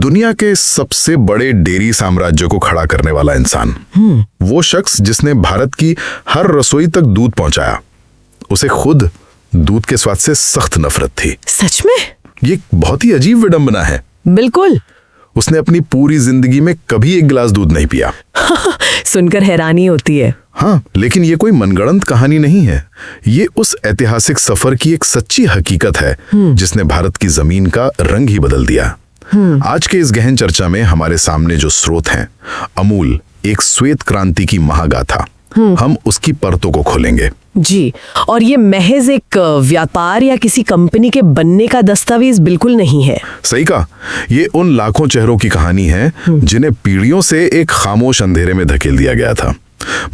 दुनिया के सबसे बड़े डेयरी साम्राज्य को खड़ा करने वाला इंसान, वो शख्स जिसने भारत की हर रसोई तक दूध पहुंचाया, उसे खुद दूध के स्वाद से सख्त नफरत थी। सच में? ये बहुत ही अजीब विडंबना है। बिल्कुल। उसने अपनी पूरी जिंदगी में कभी एक गिलास दूध नहीं पिया। सुनकर हैरानी होती है। हाँ, लेकिन ये कोई मनगढ़ंत कहानी नहीं है। ये उस ऐतिहासिक सफर की एक सच्ची हकीकत है जिसने भारत की जमीन का रंग ही बदल दिया। आज के इस गहन चर्चा में हमारे सामने जो स्रोत हैं, अमूल, एक श्वेत क्रांति की महागाथा, हम उसकी परतों को खोलेंगे। जी, और ये महज एक व्यापार या किसी कंपनी के बनने का दस्तावेज बिल्कुल नहीं है। सही कहा। ये उन लाखों चेहरों की कहानी है जिन्हें पीढ़ियों से एक खामोश अंधेरे में धकेल दिया गया था।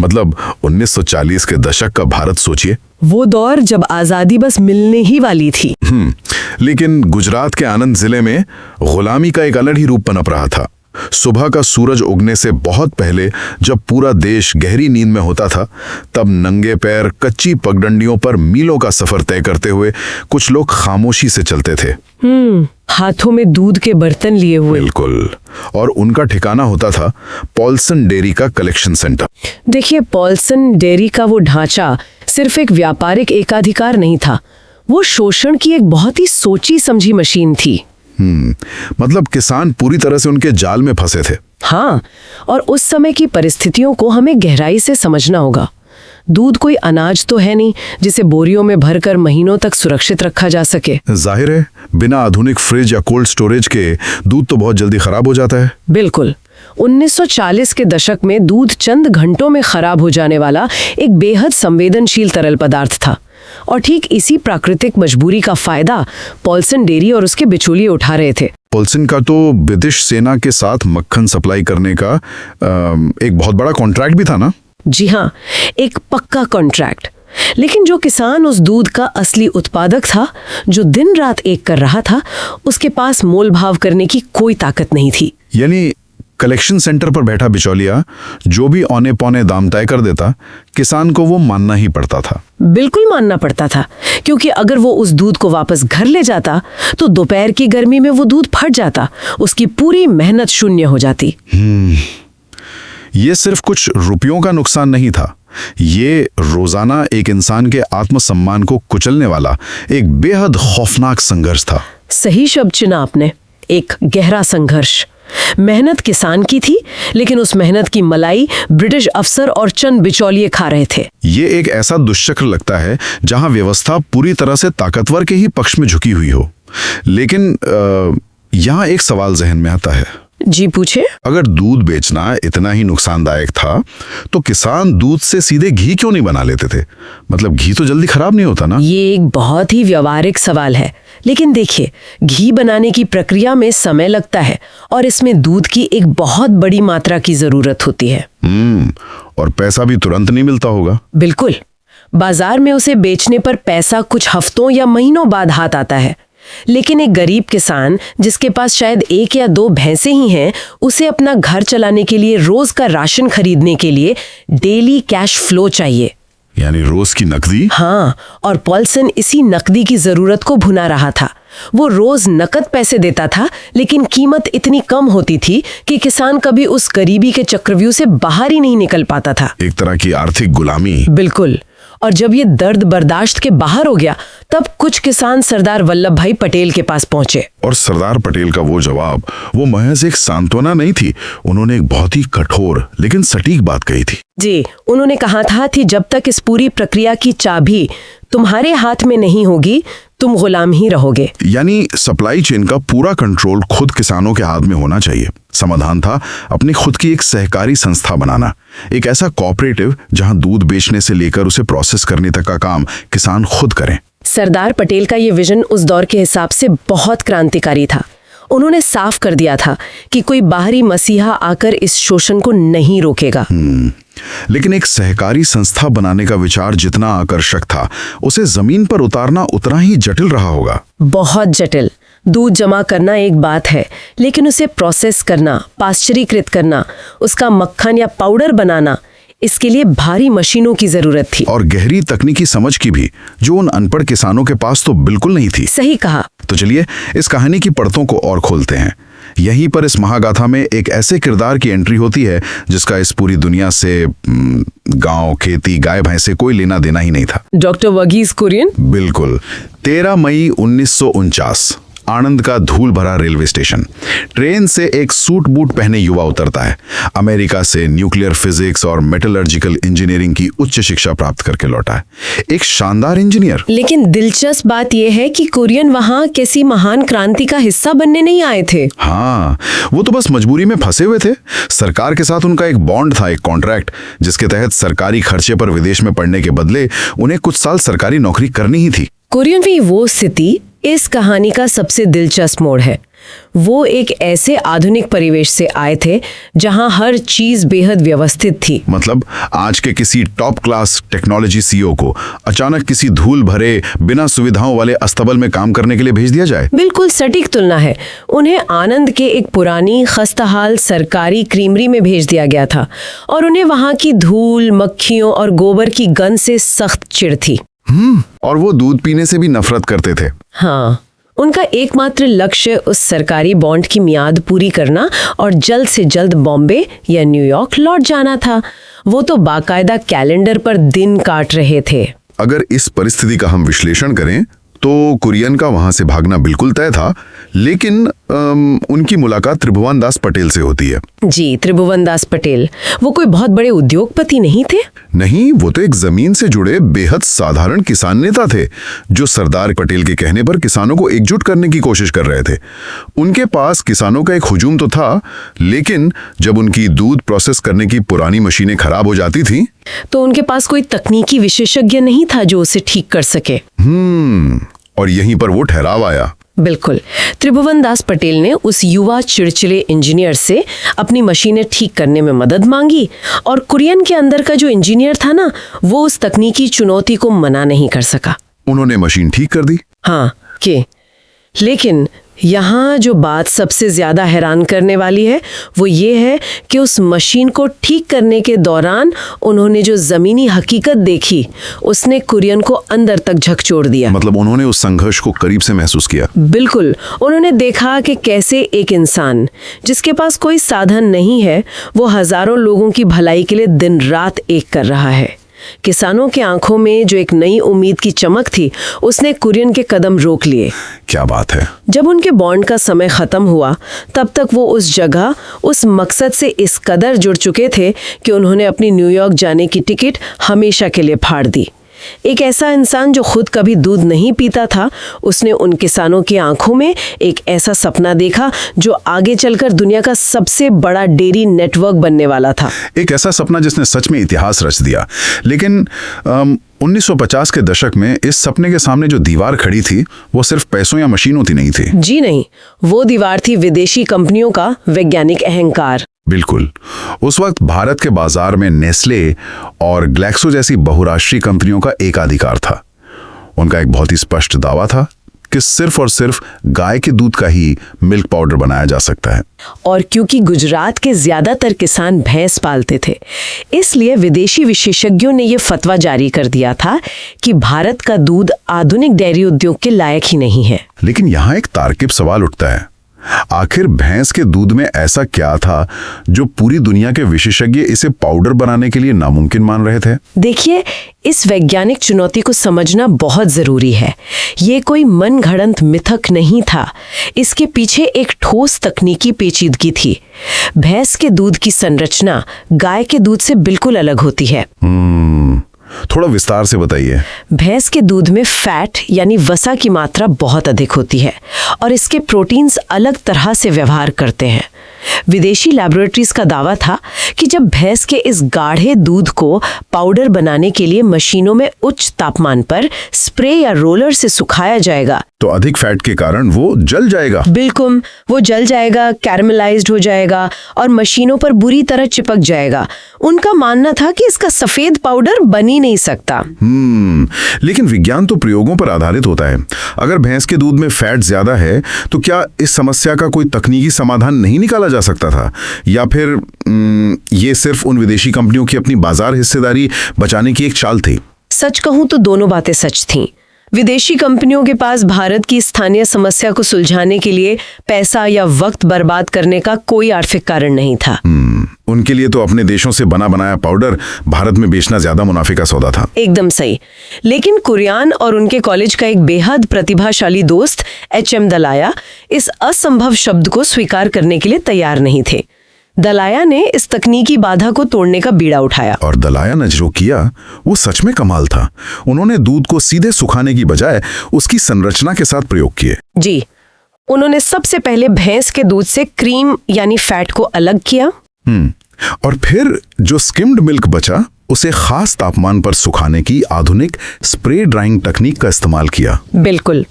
मतलब 1940 के दशक का भारत सोचिए, वो दौर जब आजादी बस मिलने ही वाली थी। लेकिन गुजरात के आनंद जिले में गुलामी का एक अलग ही रूप पनप रहा था। सुबह का सूरज उगने से बहुत पहले, जब पूरा देश गहरी नींद में होता था, तब नंगे पैर कच्ची पगडंडियों पर मीलों का सफर तय करते हुए कुछ लोग खामोशी से चलते थे, हाथों में दूध के बर्तन लिए हुए। बिल्कुल। और उनका ठिकाना होता था पॉल्सन डेयरी का कलेक्शन सेंटर। देखिए, पॉल्सन डेयरी का वो ढांचा सिर्फ एक व्यापारिक एकाधिकार नहीं था, वो शोषण की एक बहुत ही सोची समझी मशीन थी। मतलब किसान पूरी तरह से उनके जाल में फंसे थे। हाँ, और उस समय की परिस्थितियों को हमें गहराई से समझना होगा। दूध कोई अनाज तो है नहीं जिसे बोरियों में भरकर महीनों तक सुरक्षित रखा जा सके। जाहिर है, बिना आधुनिक फ्रिज या कोल्ड स्टोरेज के दूध तो बहुत जल्दी खराब हो जाता है। बिल्कुल। 1940 के दशक में दूध चंद घंटों में खराब हो जाने वाला एक बेहद संवेदनशील तरल पदार्थ था, और ठीक इसी प्राकृतिक मजबूरी का फायदा पॉल्सन डेयरी और उसके बिचौलिए उठा रहे थे। पॉल्सन का तो ब्रिटिश सेना के साथ मक्खन सप्लाई करने का एक बहुत बड़ा कॉन्ट्रैक्ट भी था ना? जी हाँ, एक पक्का कॉन्ट्रैक्ट। लेकिन जो किसान उस दूध का असली उत्पादक था, जो दिन रात एक कर रहा था, उसके पास मोल भाव करने की कोई ताकत नहीं थी। यानी कलेक्शन सेंटर पर बैठा बिचौलिया जो भी औने पौने दाम तय कर देता, किसान को वो मानना ही पड़ता था। बिल्कुल मानना पड़ता था, क्योंकि अगर वो उस दूध को वापस घर ले जाता तो दोपहर की गर्मी में वो दूध फट जाता, उसकी पूरी मेहनत शून्य हो जाती। ये सिर्फ कुछ रुपयों का नुकसान नहीं था, ये रोजाना एक इंसान के आत्मसम्मान को कुचलने वाला एक बेहद खौफनाक संघर्ष था। सही शब्द चुना आपने, एक गहरा संघर्ष। मेहनत किसान की थी, लेकिन उस मेहनत की मलाई ब्रिटिश अफसर और चंद बिचौलिए खा रहे थे। ये एक ऐसा दुष्चक्र लगता है जहां व्यवस्था पूरी तरह से ताकतवर के ही पक्ष में झुकी हुई हो। लेकिन यहाँ एक सवाल जहन में आता है। जी पूछे। अगर दूध बेचना इतना ही नुकसानदायक था, तो किसान दूध से सीधे घी क्यों नहीं बना लेते थे? मतलब घी तो जल्दी खराब नहीं होता ना? ये एक बहुत ही व्यावहारिक सवाल है, लेकिन देखिए, घी बनाने की प्रक्रिया में समय लगता है और इसमें दूध की एक बहुत बड़ी मात्रा की जरूरत होती है। और पैसा भी तुरंत नहीं मिलता होगा। बिल्कुल। बाजार में उसे बेचने पर पैसा कुछ हफ्तों या महीनों बाद हाथ आता है, लेकिन एक गरीब किसान जिसके पास शायद 1 या 2 भैंसे ही हैं, उसे अपना घर चलाने के लिए, रोज का राशन खरीदने के लिए डेली कैश फ्लो चाहिए, यानी रोज की नकदी। हाँ, और पॉल्सन इसी नकदी की जरूरत को भुना रहा था। वो रोज नकद पैसे देता था, लेकिन कीमत इतनी कम होती थी कि किसान कभी उस गरीबी के चक्रव्यूह से बाहर ही नहीं निकल पाता था। एक तरह की आर्थिक गुलामी। बिल्कुल। और जब ये दर्द बर्दाश्त के बाहर हो गया, तब कुछ किसान सरदार वल्लभ भाई पटेल के पास पहुंचे। और सरदार पटेल का वो जवाब, वो महज एक सांत्वना नहीं थी, उन्होंने एक बहुत ही कठोर लेकिन सटीक बात कही थी। जी, उन्होंने कहा था कि जब तक इस पूरी प्रक्रिया की चाबी तुम्हारे हाथ में नहीं होगी, तुम गुलाम ही रहोगे। यानी सप्लाई चेन का पूरा कंट्रोल खुद किसानों के हाथ में होना चाहिए। समाधान था अपनी खुद की एक सहकारी संस्था बनाना, एक ऐसा कोऑपरेटिव जहां दूध बेचने से लेकर उसे प्रोसेस करने तक का काम किसान खुद करें। सरदार पटेल का ये विजन उस दौर के हिसाब से बहुत क्रांतिकारी था। उन्होंने साफ कर दिया था कि कोई बाहरी मसीहा आकर इस शोषण को नहीं रोकेगा। लेकिन एक सहकारी संस्था बनाने का विचार जितना आकर्षक था, उसे जमीन पर उतारना उतना ही जटिल रहा होगा। बहुत जटिल। दूध जमा करना एक बात है, लेकिन उसे प्रोसेस करना, पाश्चरीकृत करना, उसका मक्खन या पाउडर बनाना, इसके लिए भारी मशीनों की जरूरत थी। और गहरी तकनीकी समझ की भी, जो उन अनपढ़ किसानों के पास तो बिल्कुल नहीं थी। सही कहा। तो चलिए इस कहानी की परतों को और खोलते हैं। यहीं पर इस महागाथा में एक ऐसे किरदार की एंट्री होती है जिसका इस पूरी दुनिया से गांव, खेती, गाय भैंसे कोई लेना देना ही नहीं था। डॉक्टर वर्गीस कुरियन। बिल्कुल। 13 मई 1949, आनंद का धूल भरा रेलवे स्टेशन। ट्रेन से एक सूट बूट पहने युवा उतरता है। अमेरिका से न्यूक्लियर फिजिक्स और मेटलर्जिकल इंजीनियरिंग की उच्च शिक्षा प्राप्त करके लौटा है। एक शानदार इंजीनियर। लेकिन दिलचस्प बात यह है कि कुरियन वहां किसी महान क्रांति का हिस्सा बनने नहीं आए थे। हाँ, वो तो बस मजबूरी में फंसे हुए थे। सरकार के साथ उनका एक बॉन्ड था, एक कॉन्ट्रैक्ट, जिसके तहत सरकारी खर्चे पर विदेश में पढ़ने के बदले उन्हें कुछ साल सरकारी नौकरी करनी ही थी। कुरियन की वो स्थिति इस कहानी का सबसे दिलचस्प मोड़ है। वो एक ऐसे आधुनिक परिवेश से आए थे जहां हर चीज बेहद व्यवस्थित थी। मतलब आज के किसी टॉप क्लास टेक्नोलॉजी सीईओ को अचानक किसी धूल भरे बिना सुविधाओं वाले अस्तबल में काम करने के लिए भेज दिया जाए। बिल्कुल सटीक तुलना है। उन्हें आनंद के एक पुरानी खस्ताहाल सरकारी क्रीमरी में भेज दिया गया था और उन्हें वहां की धूल, मक्खियों और गोबर की गंध से सख्त चिढ़ थी। और वो दूध पीने से भी नफरत करते थे। हाँ, उनका एकमात्र लक्ष्य उस सरकारी बॉन्ड की मियाद पूरी करना और जल्द से जल्द बॉम्बे या न्यूयॉर्क लौट जाना था। वो तो बाकायदा कैलेंडर पर दिन काट रहे थे। अगर इस परिस्थिति का हम विश्लेषण करें तो कुरियन का वहां से भागना बिल्कुल तय था, लेकिन उनकी मुलाकात त्रिभुवन दास पटेल से होती है। जी, त्रिभुवन दास पटेल। वो कोई बहुत बड़े उद्योगपति नहीं थे। नहीं, वो तो एक जमीन से जुड़े बेहद साधारण किसान नेता थे, जो सरदार पटेल के कहने पर किसानों को एकजुट करने की कोशिश कर रहे थे। उनके पास किसानों का एक हुजूम तो था, लेकिन जब उनकी दूध प्रोसेस करने की पुरानी मशीनें खराब हो जाती थी तो उनके पास कोई तकनीकी विशेषज्ञ नहीं था जो उसे ठीक कर सके। और यहीं पर वो ठहराव आया। बिल्कुल। त्रिभुवन दास पटेल ने उस युवा चिड़चिड़े इंजीनियर से अपनी मशीनें ठीक करने में मदद मांगी और कुरियन के अंदर का जो इंजीनियर था ना, वो उस तकनीकी चुनौती को मना नहीं कर सका। उन्होंने मशीन ठीक कर दी। हाँ, लेकिन यहाँ जो बात सबसे ज्यादा हैरान करने वाली है वो ये है कि उस मशीन को ठीक करने के दौरान उन्होंने जो जमीनी हकीकत देखी उसने कुरियन को अंदर तक झकझोर दिया। मतलब उन्होंने उस संघर्ष को करीब से महसूस किया। बिल्कुल। उन्होंने देखा कि कैसे एक इंसान जिसके पास कोई साधन नहीं है, वो हजारों लोगों की भलाई के लिए दिन रात एक कर रहा है। किसानों के आंखों में जो एक नई उम्मीद की चमक थी, उसने कुरियन के कदम रोक लिए। क्या बात है। जब उनके बॉन्ड का समय खत्म हुआ, तब तक वो उस जगह, उस मकसद से इस कदर जुड़ चुके थे कि उन्होंने अपनी न्यूयॉर्क जाने की टिकट हमेशा के लिए फाड़ दी। एक ऐसा इंसान जो खुद कभी दूध नहीं पीता था, उसने उन किसानों की आंखों में एक ऐसा सपना देखा जो आगे चलकर दुनिया का सबसे बड़ा डेयरी नेटवर्क बनने वाला था। एक ऐसा सपना जिसने सच में इतिहास रच दिया। लेकिन 1950 के दशक में इस सपने के सामने जो दीवार खड़ी थी, वो सिर्फ पैसों या मशीनों की नहीं थी। जी नहीं, वो दीवार थी विदेशी कंपनियों का वैज्ञानिक अहंकार। बिल्कुल। उस वक्त भारत के बाजार में नेस्ले और ग्लैक्सो जैसी बहुराष्ट्रीय कंपनियों का एकाधिकार था। उनका एक बहुत ही स्पष्ट दावा था कि सिर्फ और सिर्फ गाय के दूध का ही मिल्क पाउडर बनाया जा सकता है। और क्योंकि गुजरात के ज्यादातर किसान भैंस पालते थे, इसलिए विदेशी विशेषज्ञों ने यह फतवा जारी कर दिया था कि भारत का दूध आधुनिक डेयरी उद्योग के लायक ही नहीं है। लेकिन यहाँ एक तार्किक सवाल उठता है, आखिर भैंस के दूध में ऐसा क्या था जो पूरी दुनिया के विशेषज्ञ इसे पाउडर बनाने के लिए नामुमकिन मान रहे थे? देखिए, इस वैज्ञानिक चुनौती को समझना बहुत जरूरी है। ये कोई मनगढ़ंत मिथक नहीं था। इसके पीछे एक ठोस तकनीकी पेचीदगी थी। भैंस के दूध की संरचना गाय के दूध से बिल्कुल अलग होती है। थोड़ा विस्तार से बताइए। भैंस के दूध में फैट यानी वसा की मात्रा बहुत अधिक होती है और इसके प्रोटीन्स अलग तरह से व्यवहार करते हैं। विदेशी लैबोरेटरीज का दावा था कि जब भैंस के इस गाढ़े दूध को पाउडर बनाने के लिए मशीनों में उच्च तापमान पर स्प्रे या रोलर से सुखाया जाएगा तो अधिक फैट के कारण वो जल जाएगा। बिल्कुल, वो जल जाएगा, कैरमलाइज्ड हो जाएगा और मशीनों पर बुरी तरह चिपक जाएगा। उनका मानना था कि इसका सफेद पाउडर बन ही नहीं सकता। लेकिन विज्ञान तो प्रयोगों पर आधारित होता है। अगर भैंस के दूध में फैट ज्यादा है तो क्या इस समस्या का कोई तकनीकी समाधान नहीं निकाला जा सकता था, या फिर ये सिर्फ उन विदेशी कंपनियों की अपनी बाजार हिस्सेदारी बचाने की एक चाल थी? सच कहूं तो दोनों बातें सच थीं। विदेशी कंपनियों के पास भारत की स्थानीय समस्या को सुलझाने के लिए पैसा या वक्त बर्बाद करने का कोई आर्थिक कारण नहीं था। उनके लिए तो अपने देशों से बना बनाया पाउडर भारत में बेचना ज्यादा मुनाफे का सौदा था। एकदम सही। लेकिन कुरियन और उनके कॉलेज का एक बेहद प्रतिभाशाली दोस्त एच.एम. दलाया इस असंभव शब्द को स्वीकार करने के लिए तैयार नहीं थे। दलाया ने इस तकनीकी बाधा को तोड़ने का बीड़ा उठाया। और दलाया ने जो किया वो सच में कमाल था। उन्होंने दूध को सीधे सुखाने की बजाय उसकी संरचना के साथ प्रयोग किए। जी, उन्होंने सबसे पहले भैंस के दूध से क्रीम यानी फैट को अलग किया। और फिर जो स्किम्ड मिल्क बचा उसे खास तापमान पर सुखाने की आधुनिक स्प्रे ड्राइंग तकनीक का इस्तेमाल किया। बिल्कुल।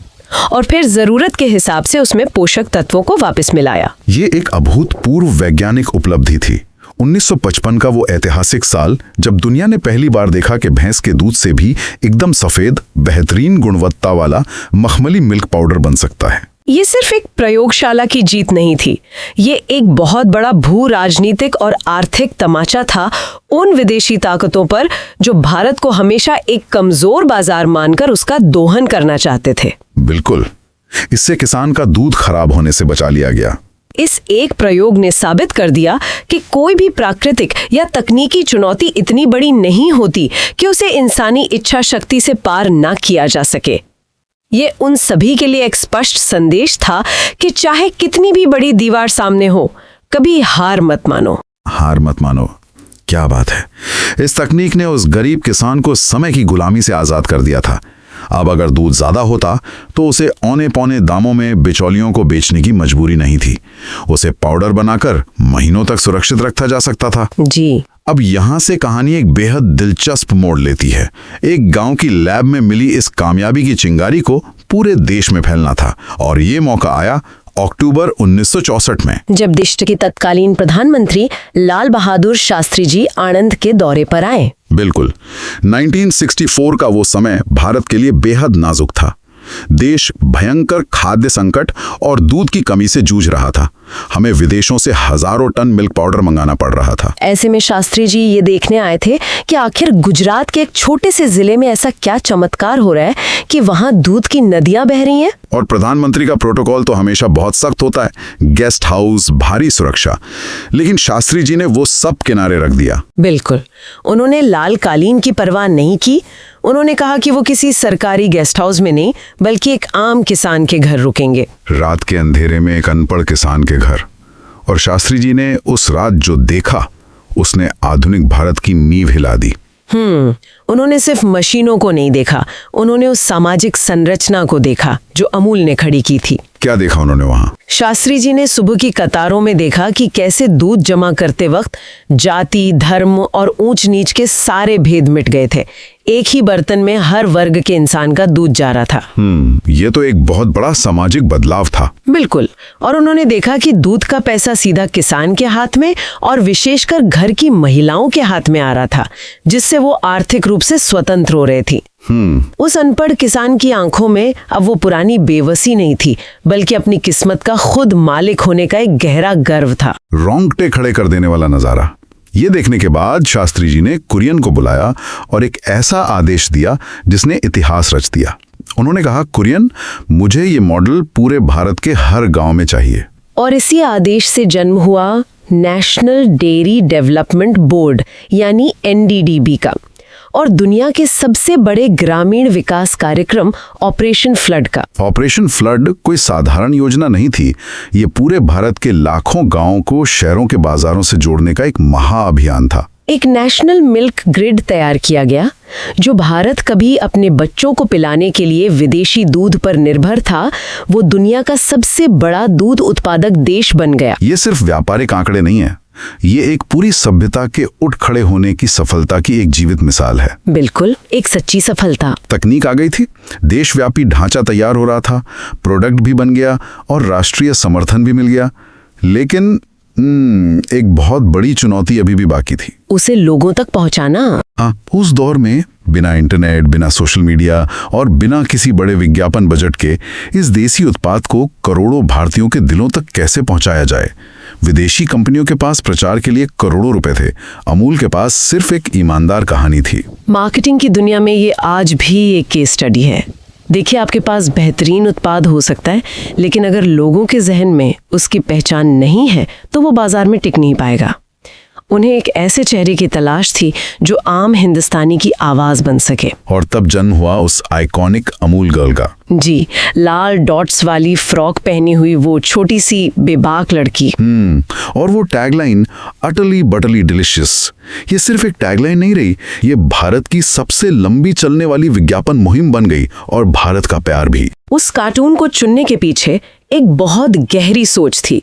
और फिर जरूरत के हिसाब से उसमें पोषक तत्वों को वापस मिलाया। ये एक अभूतपूर्व वैज्ञानिक उपलब्धि थी। 1955 का वो ऐतिहासिक साल जब दुनिया ने पहली बार देखा कि भैंस के दूध से भी एकदम सफेद, बेहतरीन गुणवत्ता वाला मखमली मिल्क पाउडर बन सकता है। ये सिर्फ एक प्रयोगशाला की जीत नहीं थी, ये एक बहुत बड़ा भू राजनीतिक और आर्थिक तमाचा था उन विदेशी ताकतों पर जो भारत को हमेशा एक कमजोर बाजार मानकर उसका दोहन करना चाहते थे। बिल्कुल। इससे किसान का दूध खराब होने से बचा लिया गया। इस एक प्रयोग ने साबित कर दिया कि कोई भी प्राकृतिक या तकनीकी चुनौती इतनी बड़ी नहीं होती कि उसे इंसानी इच्छा शक्ति से पार ना किया जा सके। ये उन सभी के लिए एक स्पष्ट संदेश था कि चाहे कितनी भी बड़ी दीवार सामने हो, कभी हार मत मानो। हार मत मानो, क्या बात है। इस तकनीक ने उस गरीब किसान को समय की गुलामी से आजाद कर दिया था। अब अगर दूध ज्यादा होता तो उसे औने पौने दामों में बिचौलियों को बेचने की मजबूरी नहीं थी। उसे पाउडर बनाकर महीनों तक सुरक्षित रखा जा सकता था। जी। अब यहाँ से कहानी एक बेहद दिलचस्प मोड़ लेती है। एक गांव की लैब में मिली इस कामयाबी की चिंगारी को पूरे देश में फैलना था और ये मौका आया अक्टूबर 1964 में, जब देश के तत्कालीन प्रधानमंत्री लाल बहादुर शास्त्री जी आणंद के दौरे पर आए। बिल्कुल। 1964 का वो समय भारत के लिए बेहद नाजुक था। देश भयंकर खाद्य संकट और दूध की कमी से जूझ रहा था। हमें विदेशों से हजारों टन मिल्क पाउडर मंगाना पड़ रहा था। ऐसे में शास्त्री जी ये देखने आए थे कि आखिर गुजरात के एक छोटे से जिले में ऐसा क्या चमत्कार हो रहा है कि वहां दूध की नदियां बह रही हैं। और प्रधानमंत्री का प्रोटोकॉल तो हमेशा बहुत सख्त होता है, गेस्ट हाउस, भारी सुरक्षा। लेकिन शास्त्री जी ने वो सब किनारे रख दिया। बिल्कुल। उन्होंने लाल कालीन की परवाह नहीं की। उन्होंने कहा कि वो किसी सरकारी गेस्ट हाउस में नहीं बल्कि एक आम किसान के घर रुकेंगे। रात के अंधेरे में एक अनपढ़ किसान के घर। और शास्त्री जी ने उस रात जो देखा उसने आधुनिक भारत की नींव हिला दी। उन्होंने सिर्फ मशीनों को नहीं देखा, उन्होंने उस सामाजिक संरचना को देखा जो अमूल ने खड़ी की थी। क्या देखा उन्होंने वहां? शास्त्री जी ने सुबह की कतारों में देखा कि कैसे दूध जमा करते वक्त जाति, धर्म और ऊंच नीच के सारे भेद मिट गए थे। एक ही बर्तन में हर वर्ग के इंसान का दूध जा रहा था। ये तो एक बहुत बड़ा सामाजिक बदलाव था। बिल्कुल। और उन्होंने देखा कि दूध का पैसा सीधा किसान के हाथ में और विशेषकर घर की महिलाओं के हाथ में आ रहा था, जिससे वो आर्थिक रूप से स्वतंत्र हो रहे थी। उस अनपढ़ किसान की आंखों में अब वो पुरानी बेवसी नहीं थी बल्कि अपनी किस्मत का खुद मालिक होने का एक गहरा गर्व था। रोंगटे खड़े कर देने वाला नजारा। ये देखने के बाद शास्त्री जी ने कुरियन को बुलाया और एक ऐसा आदेश दिया जिसने इतिहास रच दिया। उन्होंने कहा, कुरियन, मुझे ये मॉडल पूरे भारत के हर गांव में चाहिए। और इसी आदेश से जन्म हुआ नेशनल डेयरी डेवलपमेंट बोर्ड यानी NDDB का और दुनिया के सबसे बड़े ग्रामीण विकास कार्यक्रम ऑपरेशन फ्लड का। ऑपरेशन फ्लड कोई साधारण योजना नहीं थी। ये पूरे भारत के लाखों गांवों को शहरों के बाजारों से जोड़ने का एक महाअभियान था। एक नेशनल मिल्क ग्रिड तैयार किया गया जो भारत कभी अपने बच्चों को पिलाने के लिए विदेशी दूध पर निर्भर था, वो दुनिया का सबसे बड़ा दूध उत्पादक देश बन गया। ये सिर्फ व्यापारिक आंकड़े नहीं है, ये एक पूरी सभ्यता के उठ खड़े होने की सफलता की एक जीवित मिसाल है। बिल्कुल, एक सच्ची सफलता। तकनीक आ गई थी, देशव्यापी ढांचा तैयार हो रहा था, प्रोडक्ट भी बन गया और राष्ट्रीय समर्थन भी मिल गया। लेकिन एक बहुत बड़ी चुनौती अभी भी बाकी थी, उसे लोगों तक पहुंचाना। हाँ, उस दौर में बिना इंटरनेट, बिना सोशल मीडिया और बिना किसी बड़े विज्ञापन बजट के इस देसी उत्पाद को करोड़ों भारतीयों के दिलों तक कैसे पहुंचाया जाए। विदेशी कंपनियों के पास प्रचार के लिए करोड़ों रुपए थे, अमूल के पास सिर्फ एक ईमानदार कहानी थी। मार्केटिंग की दुनिया में ये आज भी एक केस स्टडी है। देखिए, आपके पास बेहतरीन उत्पाद हो सकता है, लेकिन अगर लोगों के जहन में उसकी पहचान नहीं है तो वो बाजार में टिक नहीं पाएगा। उन्हें एक ऐसे चेहरे की तलाश थी जो आम हिंदुस्तानी की आवाज बन सके। और तब जन्म हुआ उस आइकॉनिक अमूल गर्ल का। जी, लाल डॉट्स वाली फ्रॉक पहनी हुई वो छोटी सी बेबाक लड़की। और वो टैगलाइन अटली बटली डिलिशियस, ये सिर्फ एक टैगलाइन नहीं रही, ये भारत की सबसे लंबी चलने वाली विज्ञापन मुहिम बन गई, और भारत का प्यार भी। उस कार्टून को चुनने के पीछे एक बहुत गहरी सोच थी।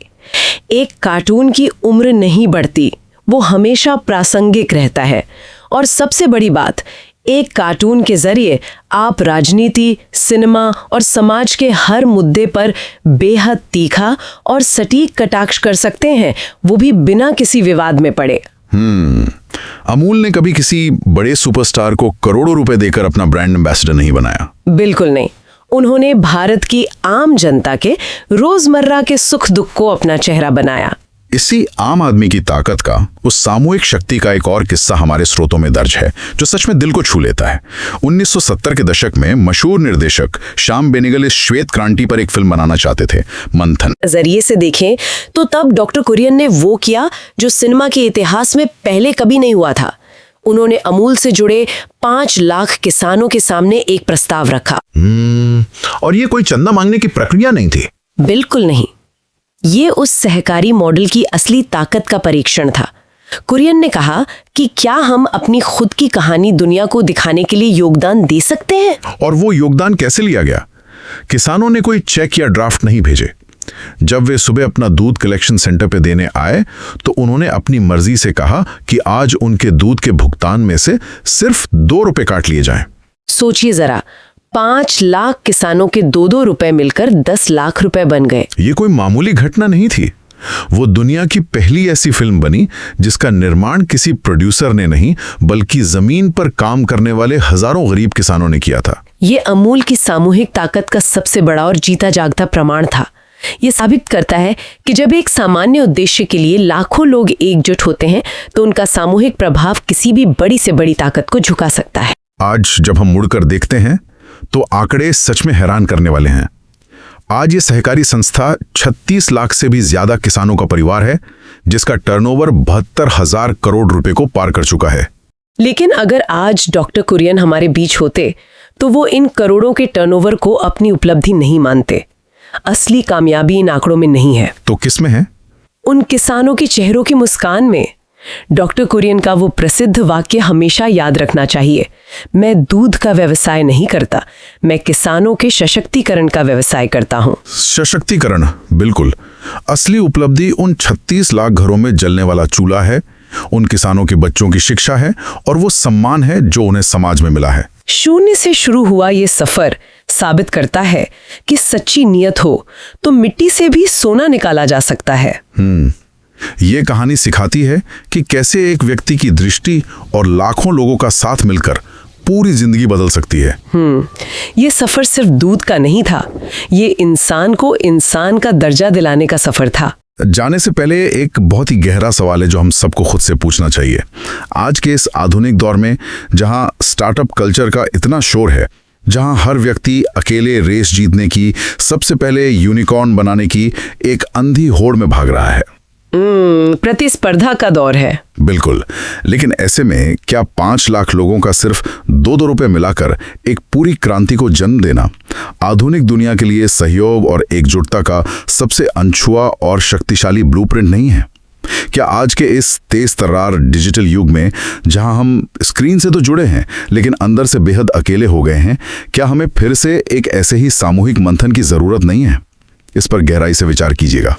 एक कार्टून की उम्र नहीं बढ़ती, वो हमेशा प्रासंगिक रहता है। और सबसे बड़ी बात, एक कार्टून के जरिए आप राजनीति, सिनेमा और समाज के हर मुद्दे पर बेहद तीखा और सटीक कटाक्ष कर सकते हैं, वो भी बिना किसी विवाद में पड़े। अमूल ने कभी किसी बड़े सुपरस्टार को करोड़ों रुपए देकर अपना ब्रांड एम्बेसडर नहीं बनाया। बिल्कुल नहीं। उन्होंने भारत की आम जनता के रोजमर्रा के सुख दुख को अपना चेहरा बनाया। इसी आम आदमी की ताकत का, उस सामूहिक शक्ति का एक और किस्सा हमारे स्रोतों में दर्ज है जो सच में दिल को छू लेता है। 1970 के दशक में मशहूर निर्देशक श्याम बेनेगल इस श्वेत क्रांति पर एक फिल्म बनाना चाहते थे, मंथन। नजरिए से देखें तो तब डॉक्टर कुरियन ने वो किया जो सिनेमा के इतिहास में पहले कभी नहीं हुआ था। उन्होंने अमूल से जुड़े 5 लाख किसानों के सामने एक प्रस्ताव रखा। और ये कोई चंदा मांगने की प्रक्रिया नहीं थी। बिल्कुल नहीं। ये उस सहकारी मॉडल की असली ताकत का परीक्षण था। कुरियन ने कहा कि क्या हम अपनी खुद की कहानी दुनिया को दिखाने के लिए योगदान दे सकते हैं। और वो योगदान कैसे लिया गया? किसानों ने कोई चेक या ड्राफ्ट नहीं भेजे। जब वे सुबह अपना दूध कलेक्शन सेंटर पे देने आए तो उन्होंने अपनी मर्जी से कहा कि आज उनके दूध के भुगतान में से सिर्फ 2 रुपए काट लिए जाएं। सोचिए जरा, 5 लाख किसानों के 2-2 रुपए मिलकर 10 लाख रुपए बन गए। ये कोई मामूली घटना नहीं थी। वो दुनिया की पहली ऐसी फिल्म बनी जिसका निर्माण किसी प्रोड्यूसर ने नहीं, बल्कि जमीन पर काम करने वाले हजारों गरीब किसानों ने किया था। ये अमूल की सामूहिक ताकत का सबसे बड़ा और जीता जागता प्रमाण था। ये साबित करता है कि जब एक सामान्य उद्देश्य के लिए लाखों लोग एकजुट होते हैं तो उनका सामूहिक प्रभाव किसी भी बड़ी से बड़ी ताकत को झुका सकता है। आज जब हम मुड़कर देखते हैं तो आंकड़े सच में हैरान करने वाले हैं। आज ये सहकारी संस्था 36 लाख से भी ज्यादा किसानों का परिवार है, जिसका टर्नओवर 72,000 करोड़ रुपए को पार कर चुका है। लेकिन अगर आज डॉक्टर कुरियन हमारे बीच होते तो वो इन करोड़ों के टर्नओवर को अपनी उपलब्धि नहीं मानते। असली कामयाबी इन आंकड़ों में नहीं है। तो किस में है? उन किसानों के चेहरों की मुस्कान में। डॉक्टर कुरियन का वो प्रसिद्ध वाक्य हमेशा याद रखना चाहिए, मैं दूध का व्यवसाय नहीं करता, मैं किसानों के सशक्तिकरण का व्यवसाय करता हूँ। सशक्तिकरण, बिल्कुल। असली उपलब्धि उन 36 लाख घरों में जलने वाला चूल्हा है, उन किसानों के बच्चों की शिक्षा है, और वो सम्मान है जो उन्हें समाज में मिला है। शून्य से शुरू हुआ ये सफर साबित करता है कि सच्ची नियत हो तो मिट्टी से भी सोना निकाला जा सकता है। ये कहानी सिखाती है कि कैसे एक व्यक्ति की दृष्टि और लाखों लोगों का साथ मिलकर पूरी जिंदगी बदल सकती है। ये सफर सिर्फ दूध का नहीं था, ये इंसान को इंसान का दर्जा दिलाने का सफर था। जाने से पहले एक बहुत ही गहरा सवाल है जो हम सबको खुद से पूछना चाहिए। आज के इस आधुनिक दौर में जहां स्टार्टअप कल्चर का इतना शोर है, जहां हर व्यक्ति अकेले रेस जीतने की, सबसे पहले यूनिकॉर्न बनाने की एक अंधी होड़ में भाग रहा है। प्रतिस्पर्धा का दौर है। बिल्कुल। लेकिन ऐसे में क्या 5 लाख लोगों का सिर्फ 2-2 रुपए मिलाकर एक पूरी क्रांति को जन्म देना आधुनिक दुनिया के लिए सहयोग और एकजुटता का सबसे अनछुआ और शक्तिशाली ब्लूप्रिंट नहीं है? क्या आज के इस तेज तर्रार डिजिटल युग में जहां हम स्क्रीन से तो जुड़े हैं लेकिन अंदर से बेहद अकेले हो गए हैं, क्या हमें फिर से एक ऐसे ही सामूहिक मंथन की जरूरत नहीं है? इस पर गहराई से विचार कीजिएगा।